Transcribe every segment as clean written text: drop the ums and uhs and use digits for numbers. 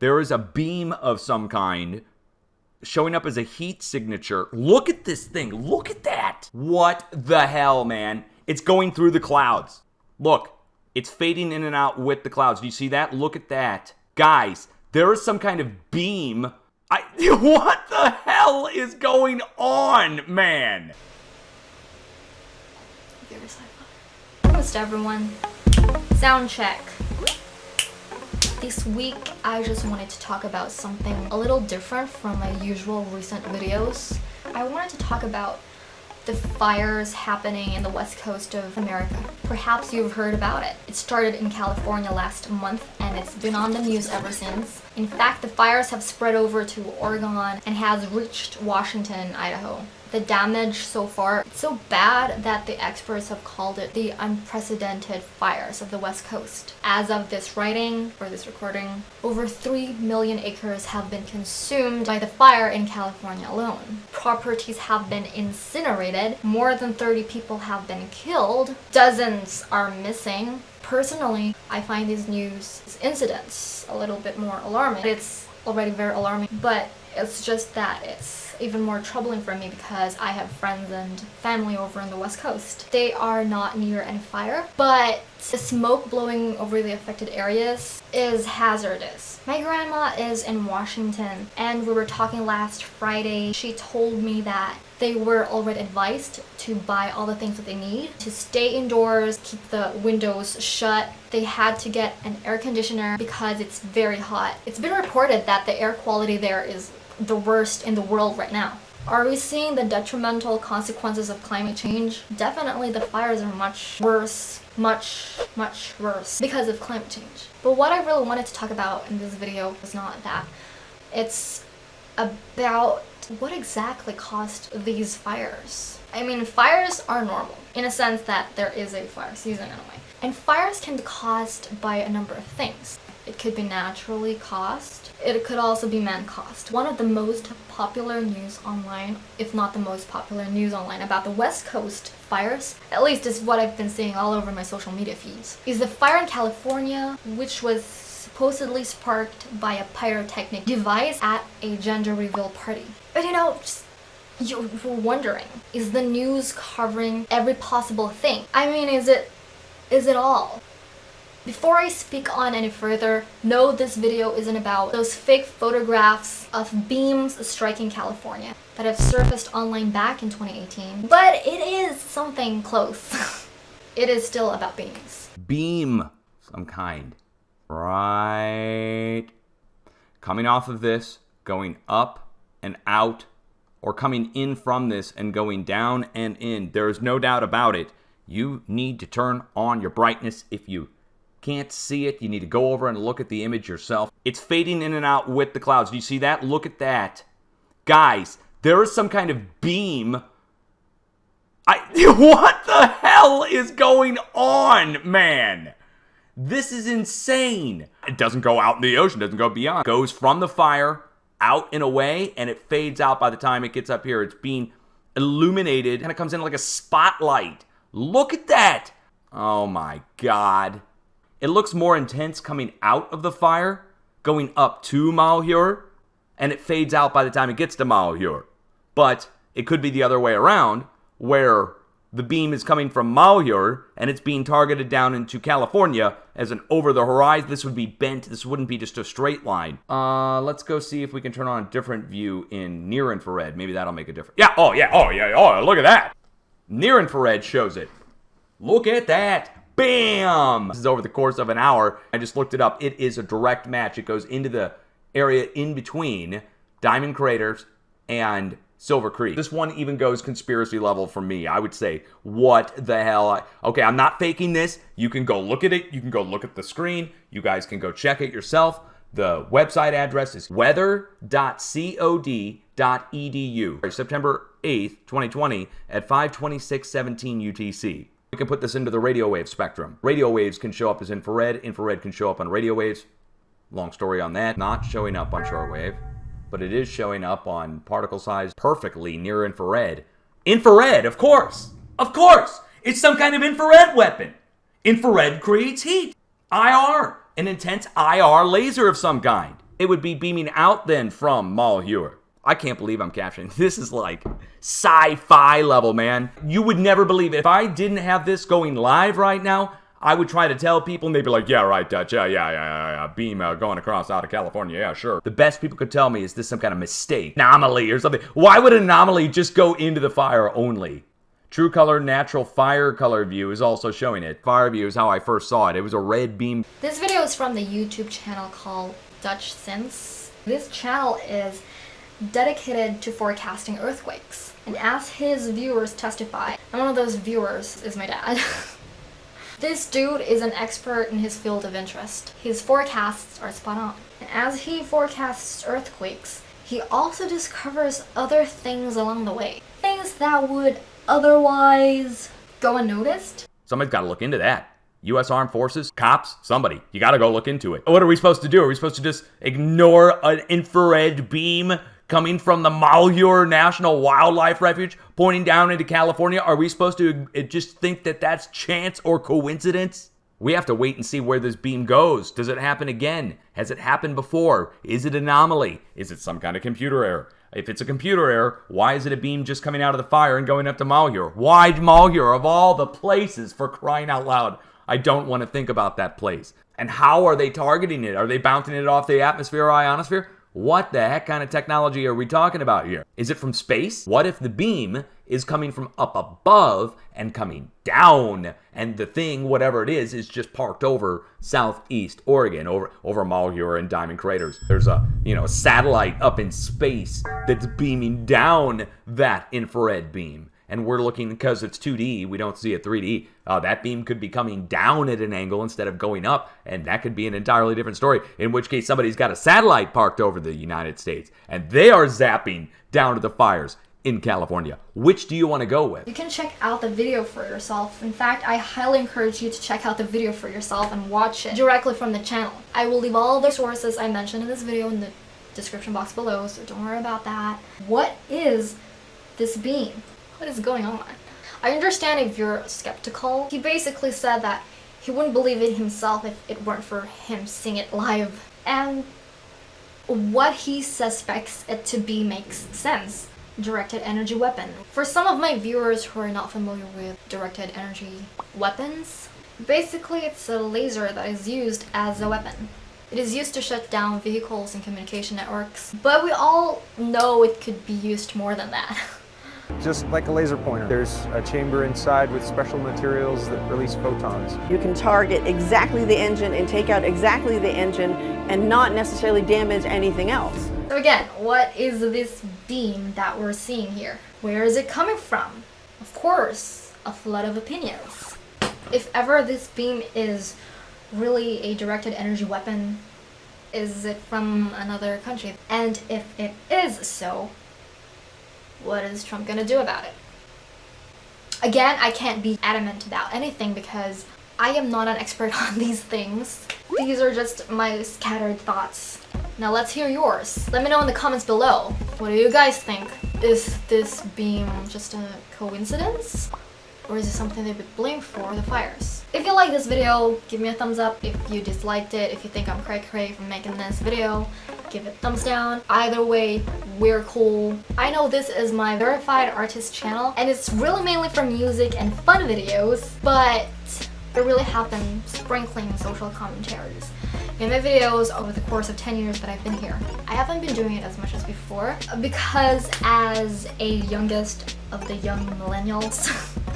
There is a beam of some kind showing up as a heat signature. Look at this thing. Look at that. What the hell, man? It's going through the clouds. Look, it's fading in and out with the clouds. Do you see that? Look at that. Guys, there is some kind of beam. What the hell is going on, man? Almost everyone. Sound check. This week, I just wanted to talk about something a little different from my usual recent videos. I wanted to talk about the fires happening in the west coast of America. Perhaps you've heard about it. It started in California last month and it's been on the news ever since. In fact, the fires have spread over to Oregon and has reached Washington, Idaho. The damage so far is so bad that the experts have called it the unprecedented fires of the West Coast. As of this writing, or this recording, over 3 million acres have been consumed by the fire in California alone. Properties have been incinerated, more than 30 people have been killed, dozens are missing. Personally, I find these news incidents a little bit more alarming. It's already very alarming, but it's just that it's even more troubling for me because I have friends and family over in the West Coast. They are not near any fire, but the smoke blowing over the affected areas is hazardous. My grandma is in Washington and we were talking last Friday. She told me that they were already advised to buy all the things that they need, to stay indoors, keep the windows shut. They had to get an air conditioner because it's very hot. It's been reported that the air quality there is the worst in the world right now. Are we seeing the detrimental consequences of climate change? Definitely the fires are much worse, much worse because of climate change. But what I really wanted to talk about in this video is not that. It's about what exactly caused these fires. I mean, fires are normal in a sense that there is a fire season in a way. And fires can be caused by a number of things. It could be naturally caused. It could also be man-caused. One of the most popular news online, if not the most popular news online about the West Coast fires, at least is what I've been seeing all over my social media feeds, is the fire in California, which was supposedly sparked by a pyrotechnic device at a gender reveal party. But you know, you're wondering, is the news covering every possible thing? I mean, is it all? Before I speak on any further, no, this video isn't about those fake photographs of beams striking California that have surfaced online back in 2018, but it is something close. It is still about beams. Beam, some kind. Right. Coming off of this, going up and out, or coming in from this and going down and in. There is no doubt about it. You need to turn on your brightness. If you can't see it, you need to go over and look at the image yourself. It's fading in and out with the clouds. Do you see that? Look at that. Guys, there is some kind of beam. What the hell is going on, man? This is insane. It doesn't go out in the ocean, doesn't go beyond. It goes from the fire out and away, and it fades out by the time it gets up here. It's being illuminated, and it comes in like a spotlight. Look at that. Oh my God. It looks more intense coming out of the fire, going up to MALHEUR, and it fades out by the time it gets to MALHEUR. But it could be the other way around, where the beam is coming from MALHEUR and it's being targeted down into California as an over the horizon. This would be bent. This wouldn't be just a straight line. Let's go see if we can turn on a different view in near infrared. Maybe that'll make a difference. Yeah, oh, look at that. Near infrared shows it. Look at that. Bam! This is over the course of an hour. I just looked it up. It is a direct match. It goes into the area in between Diamond Craters and Silver Creek. This one even goes conspiracy level for me. I would say, what the hell? Okay, I'm not faking this. You can go look at it. You can go look at the screen. You guys can go check it yourself. The website address is weather.cod.edu. September 8th, 2020 at 5:26:17 UTC. We can put this into the radio wave spectrum. Radio waves can show up as infrared. Infrared can show up on radio waves. Long story on that. Not showing up on shortwave, but it is showing up on particle size perfectly near infrared. Infrared, of course. Of course. It's some kind of infrared weapon. Infrared creates heat. IR, an intense IR laser of some kind. It would be beaming out then from MALHEUR. I can't believe I'm captioning. This is like sci-fi level, man. You would never believe it. If I didn't have this going live right now, I would try to tell people and they'd be like, yeah, right, Dutch, yeah, beam going across out of California, yeah, sure. The best people could tell me is this some kind of mistake, anomaly or something. Why would an anomaly just go into the fire only? True color natural fire color view is also showing it. Fire view is how I first saw it. It was a red beam. This video is from the YouTube channel called Dutchsinse. This channel is dedicated to forecasting earthquakes. And as his viewers testify, and one of those viewers is my dad. This dude is an expert in his field of interest. His forecasts are spot on. And as he forecasts earthquakes, he also discovers other things along the way. Things that would otherwise go unnoticed. Somebody's got to look into that. U.S. Armed Forces, cops, somebody. You got to go look into it. What are we supposed to do? Are we supposed to just ignore an infrared beam coming from the MALHEUR National Wildlife Refuge pointing down into California? Are we supposed to just think that that's chance or coincidence? We have to wait and see where this beam goes. Does it happen again? Has it happened before? Is it an anomaly? Is it some kind of computer error? If it's a computer error, why is it a beam just coming out of the fire and going up to MALHEUR? Why MALHEUR of all the places, for crying out loud? I don't want to think about that place. And how are they targeting it? Are they bouncing it off the atmosphere or ionosphere? What the heck kind of technology are we talking about here? Is it from space? What if the beam is coming from up above and coming down, and the thing, whatever it is just parked over southeast Oregon, over MALHEUR and Diamond Craters? There's a satellite up in space that's beaming down that infrared beam. And we're looking, because it's 2D, we don't see it 3D. That beam could be coming down at an angle instead of going up, and that could be an entirely different story, in which case somebody's got a satellite parked over the United States, and they are zapping down to the fires in California. Which do you want to go with? You can check out the video for yourself. In fact, I highly encourage you to check out the video for yourself and watch it directly from the channel. I will leave all the sources I mentioned in this video in the description box below, so don't worry about that. What is this beam? What is going on? I understand if you're skeptical. He basically said that he wouldn't believe it himself if it weren't for him seeing it live. And what he suspects it to be makes sense. Directed energy weapon. For some of my viewers who are not familiar with directed energy weapons, basically it's a laser that is used as a weapon. It is used to shut down vehicles and communication networks, but we all know it could be used more than that. Just like a laser pointer. There's a chamber inside with special materials that release photons. You can target exactly the engine and take out exactly the engine and not necessarily damage anything else. So again, what is this beam that we're seeing here? Where is it coming from? Of course, a flood of opinions. If ever this beam is really a directed energy weapon, is it from another country? And if it is so, what is Trump gonna do about it? Again, I can't be adamant about anything because I am not an expert on these things. These are just my scattered thoughts. Now let's hear yours. Let me know in the comments below. What do you guys think? Is this beam just a coincidence? Or is it something they've been blamed for the fires? If you like this video, give me a thumbs up. If you disliked it, if you think I'm cray-cray for making this video, give it a thumbs down. Either way, we're cool. I know this is my verified artist channel, and it's really mainly for music and fun videos, but I really have been sprinkling social commentaries in my videos over the course of 10 years that I've been here. I haven't been doing it as much as before because as a youngest of the young millennials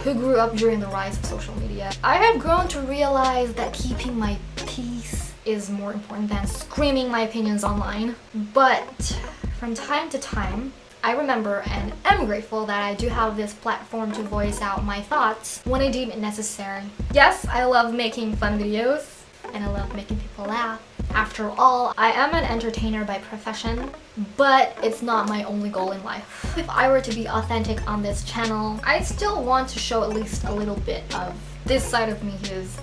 who grew up during the rise of social media, I have grown to realize that keeping my peace is more important than screaming my opinions online. But from time to time, I remember and am grateful that I do have this platform to voice out my thoughts when I deem it necessary. Yes, I love making fun videos and I love making people laugh. After all, I am an entertainer by profession, but it's not my only goal in life. If I were to be authentic on this channel, I still want to show at least a little bit of this side of me who is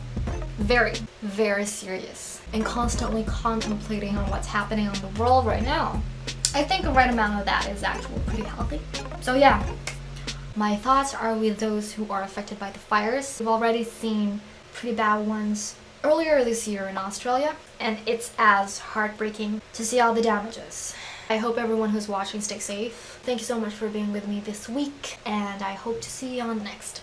very, very serious and constantly contemplating on what's happening in the world right now. I think the right amount of that is actually pretty healthy. So yeah, my thoughts are with those who are affected by the fires. We've already seen pretty bad ones earlier this year in Australia, and it's as heartbreaking to see all the damages. I hope everyone who's watching stays safe. Thank you so much for being with me this week, and I hope to see you on the next.